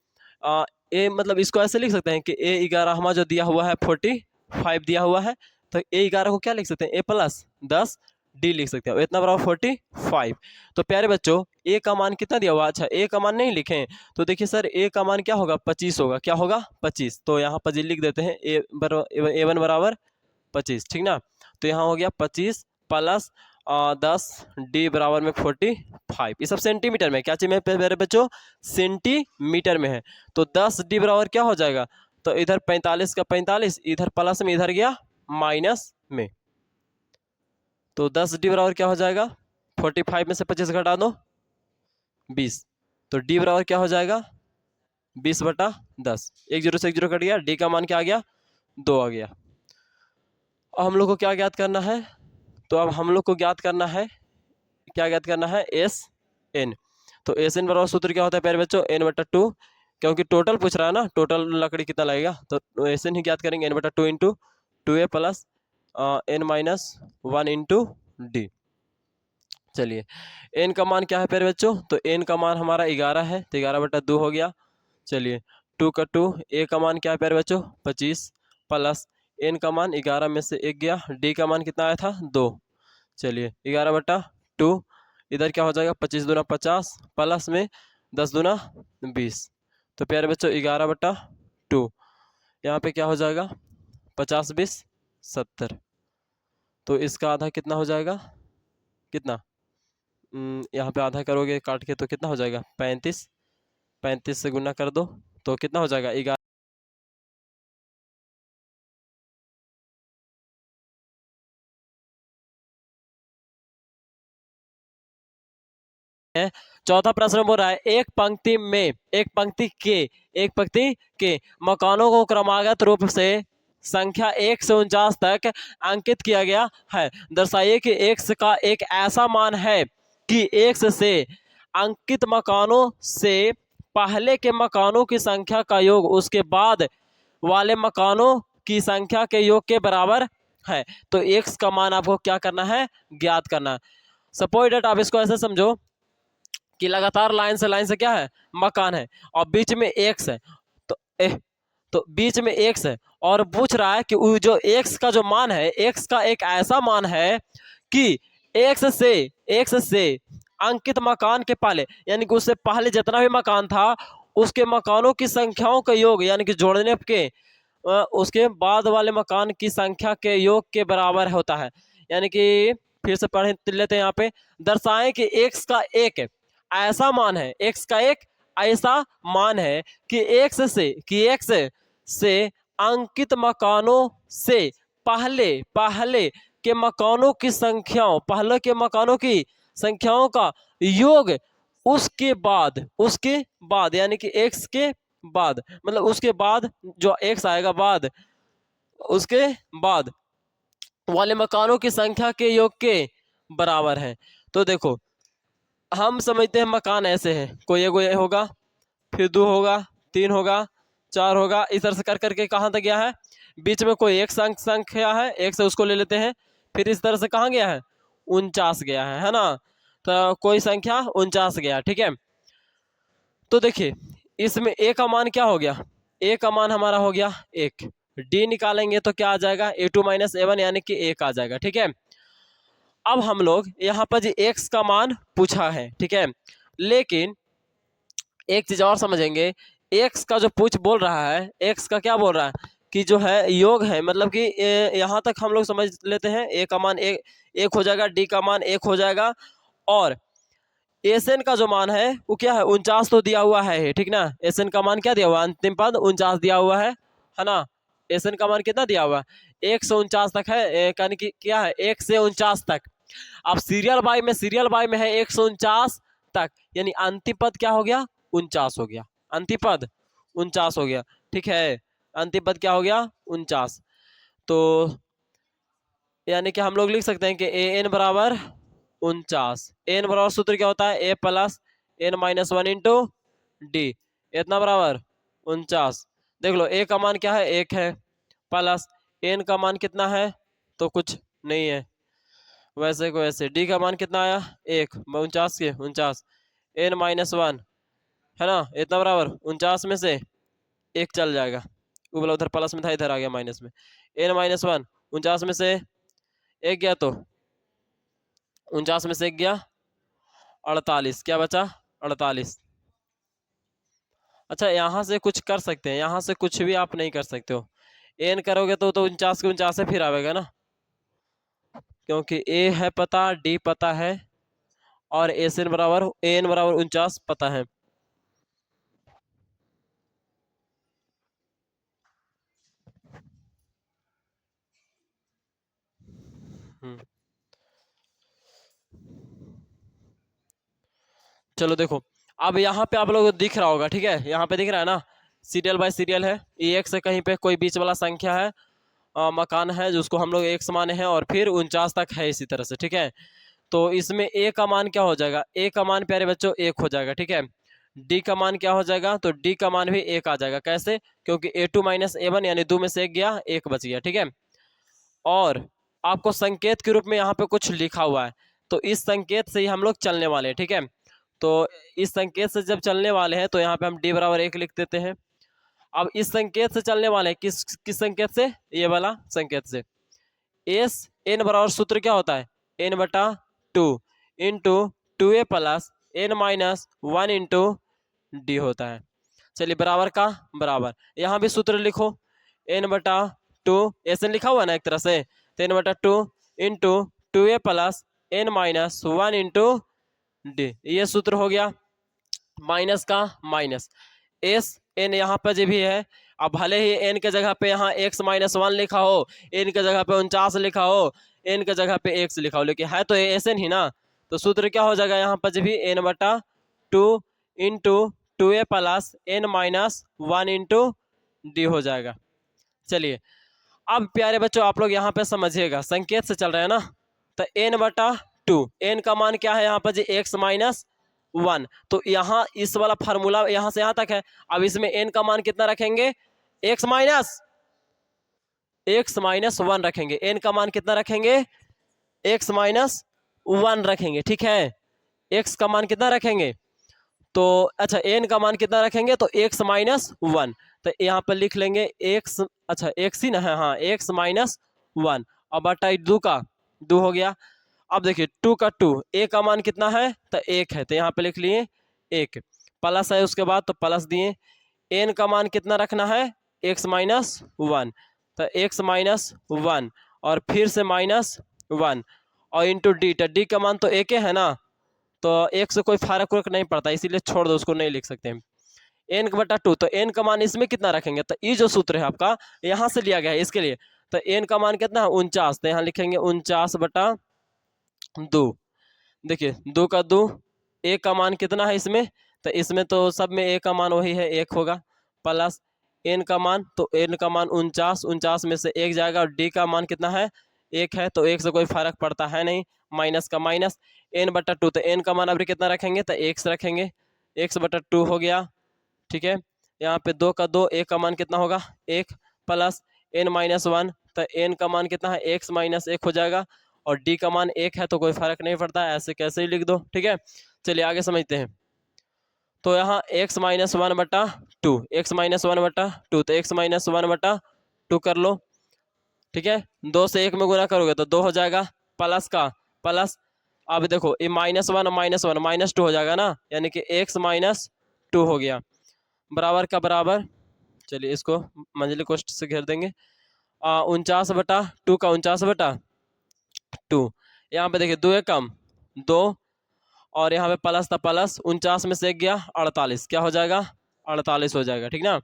ए मतलब इसको ऐसे लिख सकते हैं कि A11 हमारा जो दिया हुआ है 45 दिया हुआ है, तो A11 को क्या लिख सकते हैं, A+10 D लिख सकते हैं, इतना बराबर 45। तो प्यारे बच्चों ए का मान कितना दिया हुआ, अच्छा ए का मान नहीं लिखें तो देखिए सर ए का मान क्या होगा, 25 होगा। क्या होगा, 25। तो यहाँ पर जी लिख देते हैं A1 बराबर 25, ठीक ना। तो यहाँ हो गया 25 प्लस 10 डी बराबर में 45। ये सब सेंटीमीटर में, क्या चाहिए मेरे बच्चों, सेंटीमीटर में है। तो 10 डी बराबर क्या हो जाएगा, तो इधर 45 का 45, इधर प्लस में, इधर गया माइनस में। तो 10 डी बराबर क्या हो जाएगा, 45 में से 25 घटा दो 20। तो डी बराबर क्या हो जाएगा, 20/10। एक जीरो से एक जीरो कट गया, डी का मान क्या आ गया, 2 आ गया। अब हम लोग को क्या ज्ञात करना है, तो अब हम लोग को ज्ञात करना है, क्या ज्ञात करना है, एस एन। तो एस एन बराबर सूत्र क्या होता है प्यारे बच्चों, n/2, क्योंकि टोटल पूछ रहा है ना, टोटल लकड़ी कितना लगेगा, तो एस एन ही ज्ञात करेंगे, n/2 into 2a plus n-1 into D. चलिए n का मान क्या है प्यारे बच्चों, तो n का मान हमारा 11 है, तो 11/2 हो गया। चलिए 2 का 2, a का मान क्या है प्यारे बच्चों, 25 प्लस n का मान 11 में से 1 गया, d का मान कितना आया था, 2। चलिए 11/2, इधर क्या हो जाएगा, 25 दूना 50 प्लस में 10 दूना 20। तो प्यारे बच्चों 11/2, यहाँ पे क्या हो जाएगा, 50 20 70। तो इसका आधा कितना हो जाएगा, कितना, यहाँ पे आधा करोगे काट के तो कितना हो जाएगा, 35। 35 से गुना कर दो तो कितना हो जाएगा, 11। 4था प्रश्न बोल रहा है, एक पंक्ति के मकानों को क्रमागत रूप से संख्या 1 से 49 तक अंकित किया गया है। दर्शाइए कि x का एक ऐसा मान है कि x से अंकित मकानों से पहले के मकानों की संख्या का योग उसके बाद वाले मकानों की संख्या के योग के बराबर है। तो x का मान आपको क्या करना है, ज्ञात करना है। सपोज डेट आप इसको ऐसे समझो कि लगातार लाइन से क्या है, मकान है, और बीच में एक्स है। तो तो बीच में एक्स है और पूछ रहा है कि जो एक्स का जो मान है, एक्स का एक ऐसा मान है कि एक्स से अंकित मकान के पहले, यानी कि उससे पहले जितना भी मकान था उसके मकानों की संख्याओं का योग, यानी कि जोड़ने के उसके बाद वाले मकान की संख्या के योग के बराबर होता है। यानी कि फिर से पढ़ लेते हैं यहाँ पे, दर्शाएं कि एक्स का एक ऐसा मान है, एक्स का एक ऐसा मान है कि एक्स से अंकित मकानों से पहले के मकानों की संख्याओं का योग उसके बाद यानी कि एक्स के बाद, मतलब उसके बाद जो एक्स आएगा बाद, उसके बाद वाले मकानों की संख्या के योग के बराबर है। तो देखो हम समझते हैं मकान ऐसे है, कोई एक होगा, फिर 2 होगा, 3 होगा, 4 होगा, इस तरह से कर करके कहाँ तक गया है, बीच में कोई एक संख्या है, एक से उसको ले लेते हैं, फिर इस तरह से कहाँ गया है, 49 गया है ना। तो कोई संख्या 49 गया, ठीक है। तो देखिए इसमें ए का मान क्या हो गया, ए का मान हमारा हो गया 1, डी निकालेंगे तो क्या आ जाएगा, a2 - a1 यानी कि 1 आ जाएगा, ठीक है। अब हम लोग यहाँ पर जी एक्स का मान पूछा है, ठीक है, लेकिन एक चीज और समझेंगे, एक्स का जो पूछ बोल रहा है, एक्स का क्या बोल रहा है कि जो है योग है, मतलब कि यहाँ तक हम लोग समझ लेते हैं, ए का मान एक हो जाएगा, डी का मान 1 हो जाएगा, और एसएन का जो मान है वो क्या है, 49 तो दिया हुआ है, ठीक ना। एसएन का मान क्या दिया हुआ है, अंतिम पद 49 दिया हुआ है ना। एसएन का मान कितना दिया हुआ है, 1 से 49 तक है, यानी कि क्या है 1 से 49 तक। अब सीरियल बाय में है 1 से 49 तक, यानी अंतिम पद क्या हो गया, 49 हो गया, अंतिम पद 49 हो गया, ठीक है। अंतिम पद क्या हो गया, 49। तो यानी कि हम लोग लिख सकते हैं कि ए एन बराबर 49, एन बराबर सूत्र क्या होता है, A plus N minus 1 into D, इतना बराबर 49। देख लो ए का मान क्या है, 1 है, प्लस एन का मान कितना है, तो कुछ नहीं है, वैसे को वैसे डी का मान कितना आया, 1, 49 के 49, एन माइनस 1 है ना, इतना बराबर 49 में से 1 चल जाएगा, वो बोला उधर प्लस में था, इधर आ गया माइनस में, एन माइनस 1 49 में से 1 गया, तो 49 में से 1 गया 48, क्या बचा 48। अच्छा यहाँ से कुछ कर सकते हैं, यहाँ से कुछ भी आप नहीं कर सकते हो, एन करोगे तो 49 के 49 से फिर आएगा ना, क्योंकि ए है पता, डी पता है, और एन बराबर 49 पता है। चलो देखो अब यहाँ पे आप लोग दिख रहा होगा, ठीक है, यहाँ पे दिख रहा है ना, सीरियल बाय सीरियल है, ये एक से कहीं पे कोई बीच वाला संख्या है, मकान है जिसको हम लोग 1 माने हैं, और फिर 49 तक है इसी तरह से, ठीक है। तो इसमें ए का मान क्या हो जाएगा, ए का मान प्यारे बच्चों 1 हो जाएगा, ठीक है। डी का मान क्या हो जाएगा, तो डी का मान भी 1 आ जाएगा, कैसे, क्योंकि a2 - a1 यानी 2 में से 1 गया, 1 बच गया, ठीक है। और आपको संकेत के रूप में यहाँ पे कुछ लिखा हुआ है, तो इस संकेत से ही हम लोग चलने वाले हैं, ठीक है। तो इस संकेत से जब चलने वाले हैं तो यहाँ पे हम डी बराबर 1 लिख देते हैं। अब इस संकेत से चलने वाले हैं, किस संकेत से, ये वाला संकेत से, एस एन बराबर सूत्र क्या होता है, एन बटा 2 into 2a plus N minus 1 into D होता है। चलिए बराबर का बराबर, यहाँ भी सूत्र लिखो, एन बटा 2, एस एन लिखा हुआ ना एक तरह से, तो एन बटा 2 into 2a plus N minus 1 into D, ये सूत्र हो गया। माइनस का माइनस, एस एन यहाँ पे जो भी है, अब भले ही एन के जगह पे यहाँ x - 1 लिखा हो, एन के जगह पे 49 लिखा हो, एन के जगह पे x लिखा हो, लेकिन है तो एस एन ही ना, तो सूत्र क्या हो जाएगा यहाँ पर जो भी, एन बटा 2 into 2a plus N minus 1 into D हो जाएगा। चलिए अब प्यारे बच्चों आप लोग यहाँ पे समझिएगा, संकेत से चल रहे हैं ना, तो एन बटा 2, एन का मान क्या है यहाँ पर जी, x - 1, तो यहाँ इस वाला फार्मूला यहाँ से यहाँ तक है, अब इसमें n का मान कितना रखेंगे, x माइनस 1 रखेंगे, n का मान कितना रखेंगे, x माइनस 1 रखेंगे, ठीक है। x का मान कितना रखेंगे, तो अच्छा n का मान कितना रखेंगे, तो x माइनस 1, तो यहाँ पर लिख लेंगे x, अच्छा x ही ना है, हाँ x माइनस 1, अब बटा 2 का 2 हो गया। अब देखिए 2 का 2, a का मान कितना है, तो 1 है, तो यहाँ पे लिख लिए 1, प्लस है उसके बाद तो प्लस दिए, n का मान कितना रखना है, x माइनस 1, तो x माइनस 1 और फिर से माइनस 1 और इंटू डी, तो डी का मान तो 1 है ना, तो 1 से कोई फर्क नहीं पड़ता, इसीलिए छोड़ दो, उसको नहीं लिख सकते हैं। एन बटा टू, तो एन का मान इसमें कितना रखेंगे, तो ये जो सूत्र है आपका यहाँ से लिया गया है इसके लिए, तो एन का मान कितना है 49, तो यहाँ लिखेंगे 49/2। देखिए 2 का 2, ए का मान कितना है इसमें, तो इसमें तो सब में ए का मान वही है 1 होगा, प्लस एन का मान, तो एन का मान 49, 49 में से 1 जाएगा, और डी का मान कितना है 1 है, तो 1 से कोई फर्क पड़ता है नहीं, माइनस का माइनस, n/2, तो n का मान अभी कितना रखेंगे, तो x रखेंगे, x/2 हो गया। ठीक है, यहाँ पे 2 का 2, a का मान कितना होगा 1, प्लस n-1, तो n का मान कितना है x माइनस 1 हो जाएगा, और d का मान 1 है, तो कोई फर्क नहीं पड़ता है, ऐसे कैसे ही लिख दो। ठीक है, चलिए आगे समझते हैं। तो यहाँ x-1/2, x-1/2, तो x-1/2 कर लो। ठीक है, 2 से 1 में गुना करोगे तो 2 हो जाएगा, प्लस का प्लस, अब देखो ये -1 -1 -2 हो जाएगा ना, यानी कि x-2 हो गया, बराबर का बराबर। चलिए इसको मंझली कोष्ठ से घेर देंगे, 49/2 का 49/2, यहाँ पे देखिए 2 कम 2, और यहाँ पे प्लस था प्लस, 49 में से 1 गया 48, क्या हो जाएगा 48 हो जाएगा। ठीक ना,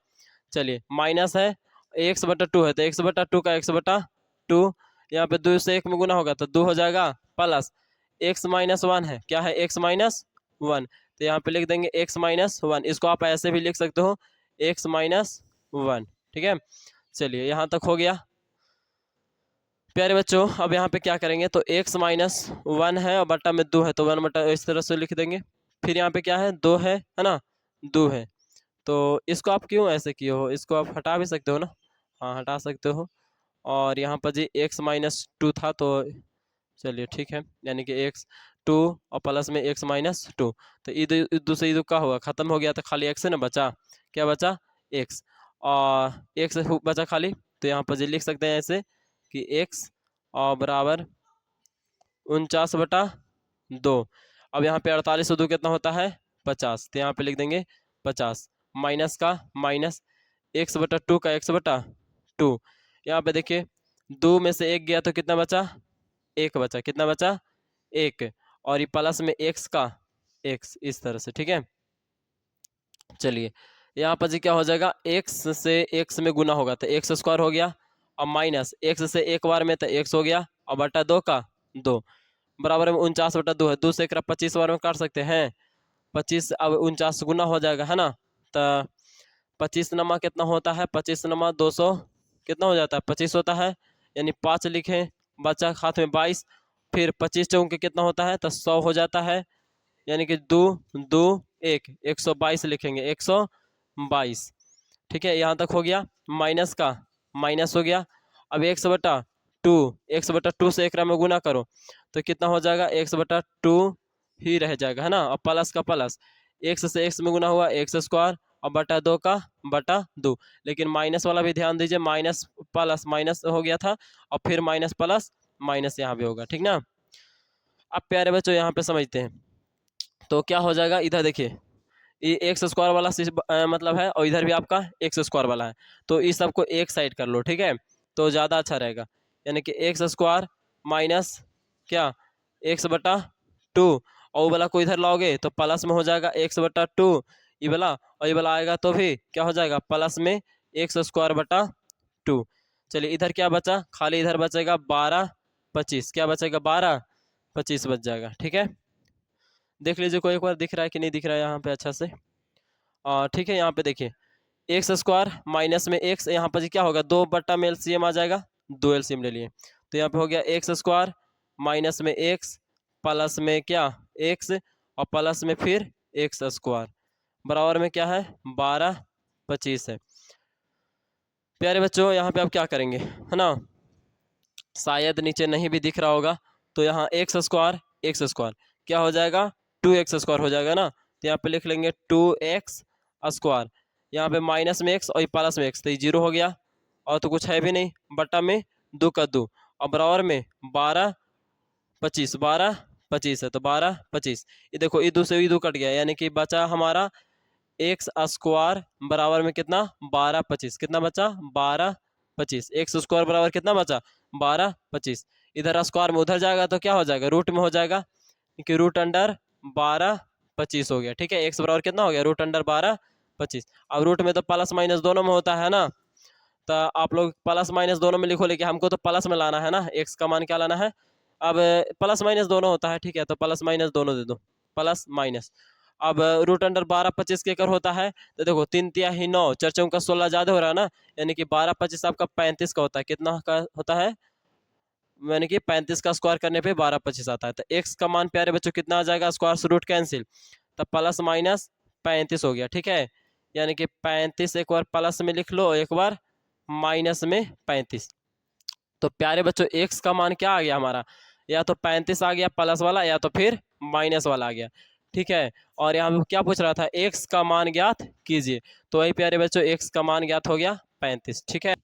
चलिए माइनस है, x/2 है, तो x/2 का x/2, यहाँ पे 2 से 1 में गुना होगा तो 2 हो जाएगा, प्लस x-1 है, क्या है x-1, तो यहाँ पे लिख देंगे x-1, इसको आप ऐसे भी लिख सकते हो x-1। ठीक है, चलिए यहाँ तक हो गया प्यारे बच्चों। अब यहाँ पे क्या करेंगे, तो x-1 है और बट्टा में 2 है, तो 1 बटा इस तरह से लिख देंगे, फिर यहाँ पे क्या है 2 है ना, 2 है, तो इसको आप क्यों ऐसे किए हो, इसको आप हटा भी सकते हो ना, हाँ हटा सकते हो, और यहाँ पर जी x-2 था, तो चलिए ठीक है, यानी कि x2 और प्लस में x-2, तो इधर से इधर का होगा खत्म हो गया, तो खाली x है ना बचा, क्या बचा x, और x बचा खाली, तो यहाँ पर जी लिख सकते हैं ऐसे कि x और बराबर 49/2। अब यहाँ पे 48 से 2 कितना होता है 50, तो यहाँ पे लिख देंगे 50, माइनस का माइनस, x/2 का x/2, यहाँ पे देखिए 2 में से 1 गया तो कितना बचा 1 बचा, कितना बचा 1, और ये प्लस में x का x, इस तरह से। ठीक है, चलिए यहाँ पर जी क्या हो जाएगा, x से x में गुना होगा तो x² हो गया, और माइनस x से 1 बार में तो x हो गया, और बटा 2 का 2, बराबर में 49/2 है, 2 से 25 बार में काट सकते हैं, 25 अब 49 गुना हो जाएगा है ना, तो 25 नमा कितना होता है, 25 नमा 200 कितना हो जाता है 25 होता है, यानी 5 लिखें, बचा हाथ में 22, फिर 25 चौक के कितना होता है तो 100 हो जाता है, यानी कि 2 2 1 122 लिखेंगे, 122। ठीक है, यहाँ तक हो गया, माइनस का माइनस हो गया, अब x/2 से 1 में गुना करो तो कितना हो जाएगा x/2 ही रह जाएगा है ना, और प्लस का प्लस, x से x में गुना हुआ x² और बटा 2 का बटा 2, लेकिन माइनस वाला भी ध्यान दीजिए, माइनस प्लस माइनस हो गया था, और फिर माइनस प्लस माइनस यहाँ भी होगा। ठीक ना, अब प्यारे बच्चों यहाँ पे समझते हैं, तो क्या हो जाएगा, इधर देखिए ये x² वाला मतलब है, और इधर भी आपका x² वाला है, तो इस सबको एक साइड कर लो। ठीक है, तो ज़्यादा अच्छा रहेगा, यानी कि x² माइनस क्या x/2, और वो वाला को इधर लाओगे तो प्लस में हो जाएगा x/2, ये वाला और ये वाला आएगा तो भी क्या हो जाएगा प्लस में x²/2। चलिए इधर क्या बचा, खाली इधर बचेगा 12 25, क्या बचेगा 12 25 बच जाएगा। ठीक है, देख लीजिए कोई एक बार दिख रहा है कि नहीं दिख रहा है यहाँ पे अच्छा से, ठीक है, यहाँ पे देखिए x² माइनस में x, यहाँ पर क्या होगा 2 बट्टा में LCM आ जाएगा, 2 LCM ले लिए, तो यहाँ पे हो गया x² माइनस में x प्लस में क्या x, और प्लस में फिर x² बराबर में क्या है 12 25 है। प्यारे बच्चों यहाँ पे आप क्या करेंगे है ना, शायद नीचे नहीं भी दिख रहा होगा, तो यहाँ x² क्या हो जाएगा 2x² हो जाएगा ना, तो यहाँ पे लिख लेंगे 2x², यहाँ पे माइनस में x और प्लस में x, तो ये 0 हो गया, और तो कुछ है भी नहीं, बटा में 2 का 2, और बराबर में 12 25 है, तो 12 25, ये देखो ये 2 से ये 2 कट गया, यानी कि बचा हमारा x² बराबर में कितना 12 25, कितना बचा 12 25, x² बराबर कितना बचा 12 25, इधर स्क्वायर में उधर जाएगा तो क्या हो जाएगा रूट में हो जाएगा, क्योंकि √12 25 हो गया। ठीक है, x बराबर कितना हो गया √12 25। अब रूट में तो प्लस माइनस दोनों में होता है ना, तो आप लोग प्लस माइनस दोनों में लिखो, लेकिन हमको तो प्लस में लाना है ना, एक्स का मान क्या लाना है। अब प्लस माइनस दोनों होता है, ठीक है, तो प्लस माइनस दोनों दे दो, प्लस माइनस। अब रूट अंडर 12 25 के कर होता है, तो देखो 3 तिया ही 9, 4 चौका 16 ज़्यादा हो रहा है ना, यानी कि 12 25 आपका 35 का होता है। कितना का होता है, यानी कि 35 का स्क्वायर करने पे 12 25 आता है। तो एक्स का मान प्यारे बच्चों कितना आ जाएगा, स्क्वायर से रूट कैंसिल, तो प्लस माइनस 35 हो गया, ठीक है। यानी कि 35 एक बार प्लस में लिख लो, एक बार माइनस में 35। तो प्यारे बच्चों एक्स का मान क्या आ गया हमारा, या तो 35 आ गया प्लस वाला, या तो फिर माइनस वाला आ गया, ठीक है। और यहाँ पे क्या पूछ रहा था, एक्स का मान ज्ञात कीजिए, तो वही प्यारे बच्चों एक्स का मान ज्ञात हो गया 35, ठीक है।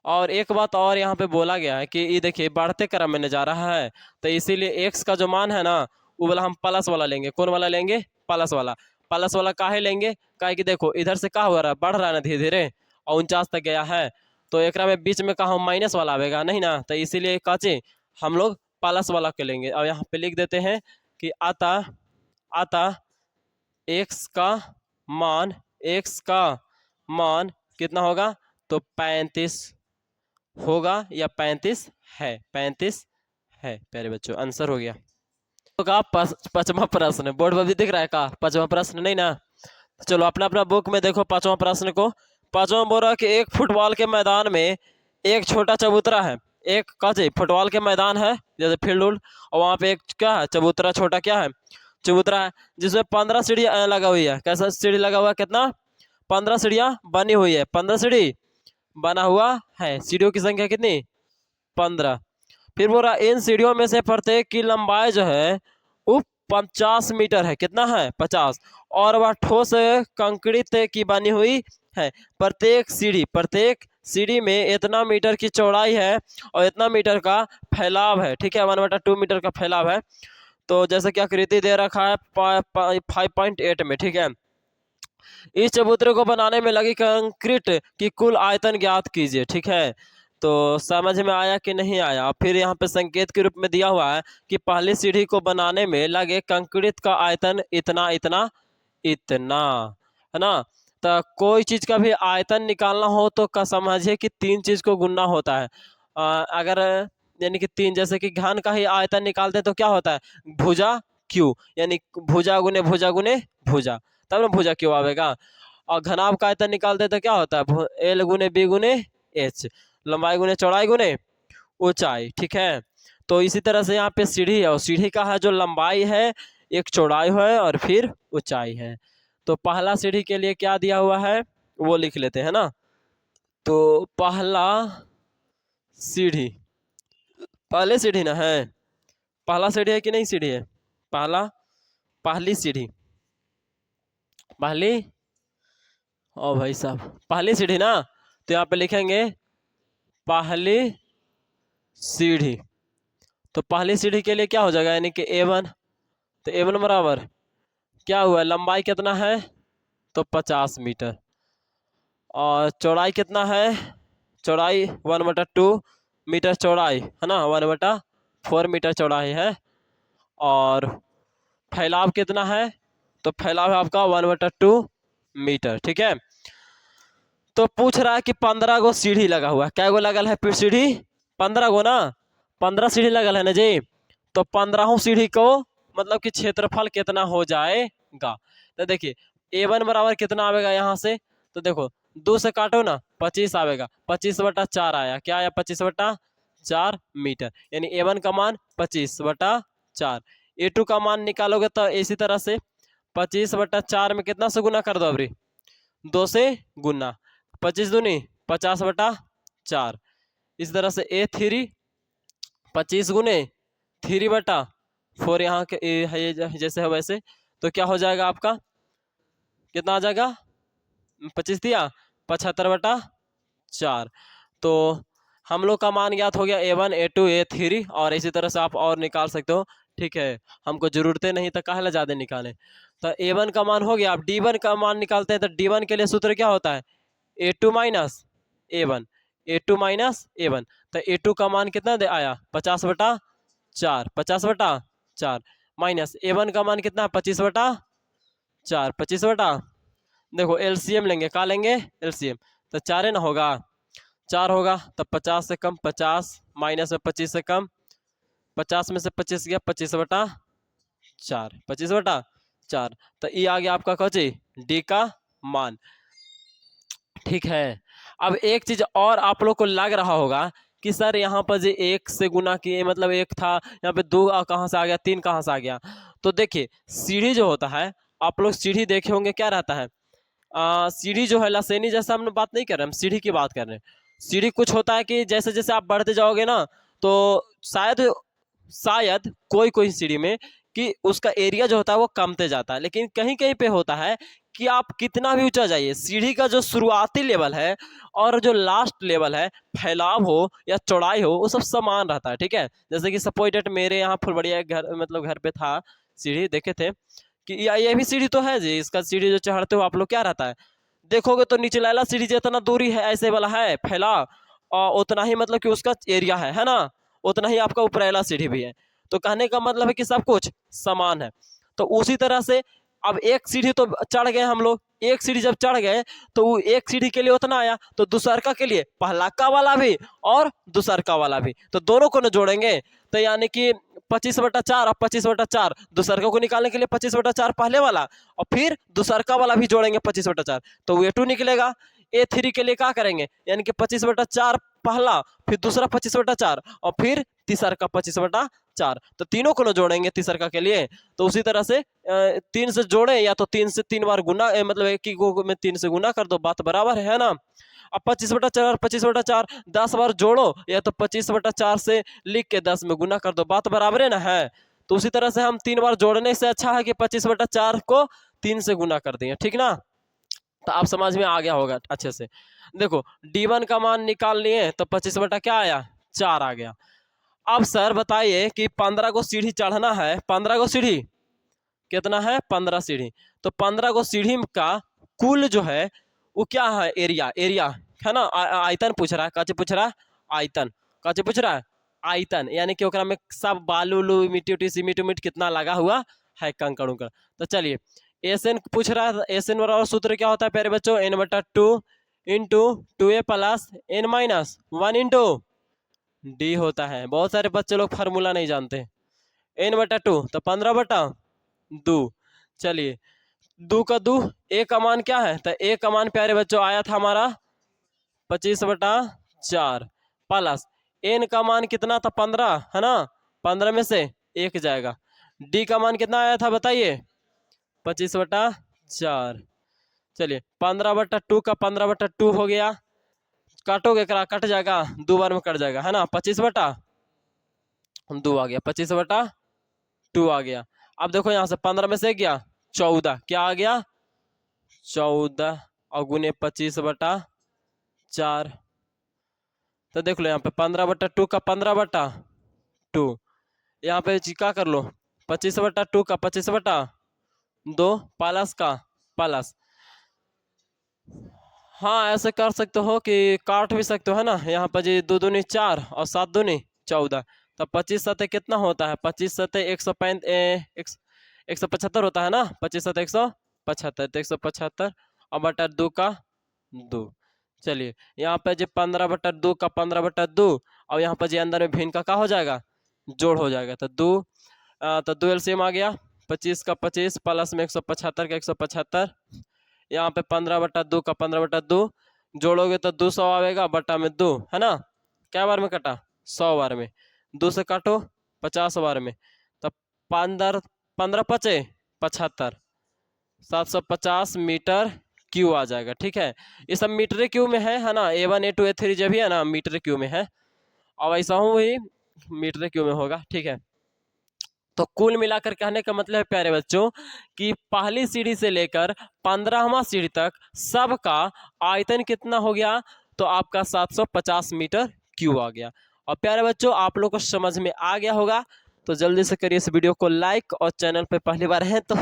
और एक बात और यहाँ पे बोला गया है कि ये देखिए बढ़ते क्रम में जा रहा है, तो इसीलिए एक्स का जो मान है ना, वो वाला हम प्लस वाला लेंगे। कौन वाला लेंगे, प्लस वाला। प्लस वाला काहे लेंगे, काहे कि देखो इधर से क्या हो रहा है, बढ़ रहा है ना धीरे धीरे, और 49 तक गया है, तो एक में बीच में कहा माइनस वाला आवेगा नहीं ना, तो इसीलिए काचे हम लोग प्लस वाला के लेंगे। अब यहाँ पे लिख देते हैं कि आता एक्स का मान, एक्स का मान कितना होगा, तो 35 होगा, या 35 है, 35 है प्यारे बच्चों, आंसर हो गया। तो का पांचवा प्रश्न बोर्ड पर भी दिख रहा है का, पांचवा प्रश्न नहीं ना, चलो अपना अपना बुक में देखो पांचवा प्रश्न को। पांचवा बोल रहा है कि एक फुटबॉल के मैदान में एक छोटा चबूतरा है, एक काजे फुटबॉल के मैदान है जैसे फील्ड उल्ड, और वहाँ पे एक क्या है, चबूतरा, छोटा क्या है, चबूतरा है, जिसमें 15 सीढ़ियाँ लगा हुई है। कैसा सीढ़ी लगा हुआ है, कितना, 15 सीढ़ियाँ बनी हुई है, 15 सीढ़ी बना हुआ है, सीढ़ियों की संख्या कितनी, 15। फिर बोल रहा इन सीढ़ियों में से प्रत्येक की लंबाई जो है वो 50 मीटर है, कितना है, 50, और वह ठोस कंक्रीट की बनी हुई है। प्रत्येक सीढ़ी में इतना मीटर की चौड़ाई है और इतना मीटर का फैलाव है, ठीक है, 1/2 मीटर का फैलाव है। तो जैसे कि आकृति दे रखा है 5.8 में, ठीक है। इस चबूतरे को बनाने में लगी कंक्रीट की कुल आयतन ज्ञात कीजिए, ठीक है। तो समझ में आया कि नहीं आया। फिर यहाँ पे संकेत के रूप में दिया हुआ है कि पहली सीढ़ी को बनाने में लगे कंक्रीट का आयतन इतना इतना इतना, है ना। तो कोई चीज का भी आयतन निकालना हो तो का समझिए कि 3 चीज को गुणना होता है। अगर यानी कि 3, जैसे कि घन का ही आयतन निकालते तो क्या होता है, भुजा क्यू, यानी भुजा गुने भुजा गुने भुजा, तब ना भुजा क्यू आवेगा। और घनाभ का आयतन निकालते तो क्या होता है, एल गुने बी गुने एच, लंबाई गुने चौड़ाई गुने ऊंचाई, ठीक है। तो इसी तरह से यहाँ पे सीढ़ी है, और सीढ़ी का है जो लंबाई है, एक चौड़ाई है और फिर ऊंचाई है। तो पहला सीढ़ी के लिए क्या दिया हुआ है वो लिख लेते हैं ना। तो पहला सीढ़ी, पहले सीढ़ी ना है, पहला सीढ़ी है कि नहीं सीढ़ी है, पहली सीढ़ी, पहली, ओ भाई साहब पहली सीढ़ी ना, तो यहाँ पे लिखेंगे पहली सीढ़ी। तो पहली सीढ़ी के लिए क्या हो जाएगा, यानी कि A1, तो A1 बराबर क्या हुआ, लंबाई कितना है, तो 50 मीटर, और चौड़ाई कितना है, चौड़ाई 1/2 मीटर चौड़ाई है ना, 1/4 मीटर चौड़ाई है। और फैलाव कितना है, तो फैलाव है आपका 1/2 मीटर, ठीक है। तो पूछ रहा है कि 15 गो सीढ़ी लगा हुआ है, क्या गो लगल है फिर सीढ़ी, 15 गो ना, 15 सीढ़ी लगल है ना जी। तो 15 सीढ़ी को मतलब कि क्षेत्रफल कितना हो जाएगा। तो देखिए A1 बराबर कितना आवेगा यहाँ से, तो देखो 2 से काटो ना, 25 आवेगा, 25/4 आया, क्या आया 25/4 मीटर, यानी A1 का मान 25/4। A2 का मान निकालोगे तो इसी तरह से 25/4 में कितना से गुना कर दो, अभी 2 से गुना, 25 दूनी 50/4। इस तरह से A3 25 गुने 3/4, यहाँ के है जैसे है वैसे, तो क्या हो जाएगा आपका, कितना आ जाएगा, 25 दिया 75/4। तो हम लोग का मान ज्ञात हो गया A1 A2 A3, और इसी तरह से आप और निकाल सकते हो, ठीक है। हमको जरूरतें नहीं तो काहे ला ज़्यादा निकालें। तो A1 का मान हो गया। अब D1 का मान निकालते हैं, तो D1 के लिए सूत्र क्या होता है, A2 minus A1, A2 minus A1। तो A2 का मान कितना दे आया 50/4, 50/4 माइनस A1 का मान कितना 25/4, 25/, देखो एलसीएम लेंगे, क्या लेंगे? एलसीएम। तो 4 ना होगा, 4 होगा तब 50 से कम, 50 माइनस में 25 से कम, 50 में से 25 गया 25/4, 25/4। तो ये आ गया आपका कौची? डी का मान। ठीक है। अब एक चीज और आप लोग को लग रहा होगा कि सर यहाँ पर जो 1 से गुना किए, मतलब 1 था, यहाँ पे 2 कहाँ से आ गया, 3 कहाँ से आ गया? तो देखिए सीढ़ी जो होता है, आप लोग सीढ़ी देखे होंगे, क्या रहता है? सीढ़ी जो है लसेनी जैसा हम बात नहीं कर रहे, हम सीढ़ी की बात कर रहे हैं। सीढ़ी कुछ होता है कि जैसे जैसे आप बढ़ते जाओगे ना, तो शायद शायद कोई कोई सीढ़ी में कि उसका एरिया जो होता है वो कमते जाता है, लेकिन कहीं कहीं पे होता है कि आप कितना भी ऊंचा जाइए, सीढ़ी का जो शुरुआती लेवल है और जो लास्ट लेवल है, फैलाव हो या चौड़ाई हो, वो सब समान रहता है। ठीक है, जैसे कि सपोज डेट मेरे यहाँ फुलबड़िया घर, मतलब घर पे था सीढ़ी, देखे थे कि ये भी सीढ़ी तो है जी, इसका सीढ़ी जो चढ़ते हो आप लोग क्या रहता है, देखोगे तो नीचे लाला सीढ़ी जितना दूरी है ऐसे वाला है फैला, और उतना ही मतलब कि उसका एरिया है ना, उतना ही आपका ऊपरला सीढ़ी भी है। तो कहने का मतलब है कि सब कुछ समान है। तो उसी तरह से अब एक सीढ़ी तो चढ़ गए हम लोग, एक सीढ़ी जब चढ़ गए तो वो एक सीढ़ी के लिए उतना आया, तो दूसरका के लिए पहला का वाला भी और दूसरका वाला भी, तो दोनों को न जोड़ेंगे, तो यानी कि 25/4 और 25/4, दूसरका को निकालने के लिए 25/4 पहले वाला और फिर दूसरका वाला भी जोड़ेंगे 25/4, तो A2 निकलेगा। A3 के लिए क्या करेंगे, यानी कि 25/4 पहला, फिर दूसरा 25/4 और फिर तीसरा का 25/4, तो तीनों को न जोड़ेंगे तीसरा के लिए। तो उसी तरह से 3 से जोड़े या तो 3 से 3 बार गुना, मतलब एक ही को में 3 से गुना कर दो, बात बराबर है ना। अब 25/4 और 25/4 10 बार जोड़ो, या तो 25/4 से लिख के 10 में गुना कर दो, बात बराबर है ना है। तो उसी तरह से हम 3 बार जोड़ने से अच्छा है कि 25/4 को 3 से गुना कर दिए, ठीक ना। तो आप समझ में आ गया होगा अच्छे से। देखो D1 का मान निकाल लिए तो 25 क्या आया, 4 आ गया। अब सर बताइए कि 15 को सीढ़ी चढ़ना है, 15 को सीढ़ी कितना है, 15 सीढ़ी, तो 15 को सीढ़ी का कुल जो है वो क्या है, एरिया, एरिया है ना। आयतन पूछ रहा है, काचे पूछ रहा है, आयतन, काचे पूछ रहा है, आयतन, यानी कि ओकरा में सब बालू उलू मिट्टी उट्टी सीमेंट उमिट कितना लगा हुआ है, कंकड़ उंकड़। तो चलिए एसएन पूछ रहा है, एसएन बराबर सूत्र क्या होता है प्यारे बच्चों, n/2 into 2a plus n-1 into D होता है। बहुत सारे बच्चे लोग फार्मूला नहीं जानते। n/2 तो 15/2, चलिए 2 का 2, ए का मान क्या है, तो ए का मान प्यारे बच्चों आया था हमारा 25/4 प्लस एन का मान कितना था, 15 है ना, 15 में से 1 जाएगा। डी का मान कितना आया था बताइए, 25/4। चलिए 15/2 का 15/2 हो गया, काटोगे कट जाएगा, 2 बार में कट जाएगा है ना, 25/2 आ गया, 25/2 आ गया। अब देखो यहाँ से 15 में से गया 14, क्या आ गया 14 और गुने 25/4। तो देख लो यहाँ पे 15/2 का 15/2, यहाँ पे क्या कर लो 25/2 का 25/2 प्लस का प्लस, हाँ ऐसे कर सकते हो कि काट भी सकते हो है ना। यहाँ पर जी 2 दूनी 4 और 7 दूनी 14, तो 25 सतह कितना होता है, 25 सतह 175 होता है ना, 25 सतह 175, तो 175 और बटा 2 का 2। चलिए यहाँ पे जी 15/2 का 15/2 और यहाँ पर जी अंदर में भिन्न का क्या हो जाएगा, जोड़ हो जाएगा, तो 2 एलसीएम आ गया, 25 का 25 प्लस में 175 का 175, यहाँ पे 15/2 का 15/2 जोड़ोगे तो 200 आएगा, बटा में 2 है ना, क्या बार में कटा 100 बार में, 2 से काटो 50 बार में, तब 15 पचे 75, 750 मीटर क्यू आ जाएगा। ठीक है, ये सब मीटर क्यू में है ना, A1 A2 A3 जो भी है ना मीटर क्यू में है, और ऐसा हूँ वही मीटर क्यू में होगा। ठीक है, तो कुल मिलाकर कहने का मतलब है प्यारे बच्चों कि पहली सीढ़ी से लेकर 15वां सीढ़ी तक सबका आयतन कितना हो गया, तो आपका 750 मीटर क्यूब आ गया। और प्यारे बच्चों आप लोग को समझ में आ गया होगा, तो जल्दी से करिए इस वीडियो को लाइक, और चैनल पे पहली बार हैं तो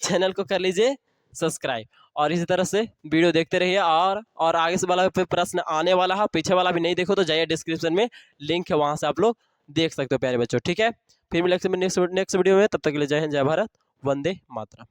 चैनल को कर लीजिए सब्सक्राइब, और इसी तरह से वीडियो देखते रहिए। और आगे से वाला पे प्रश्न आने वाला है, पीछे वाला भी नहीं देखो तो जाइए डिस्क्रिप्शन में लिंक है, वहाँ से आप लोग देख सकते हो प्यारे बच्चों। ठीक है, फिर मिलेंगे नेक्स्ट वीडियो में, तब तक के लिए जय हिंद, जय भारत, वंदे मातरम।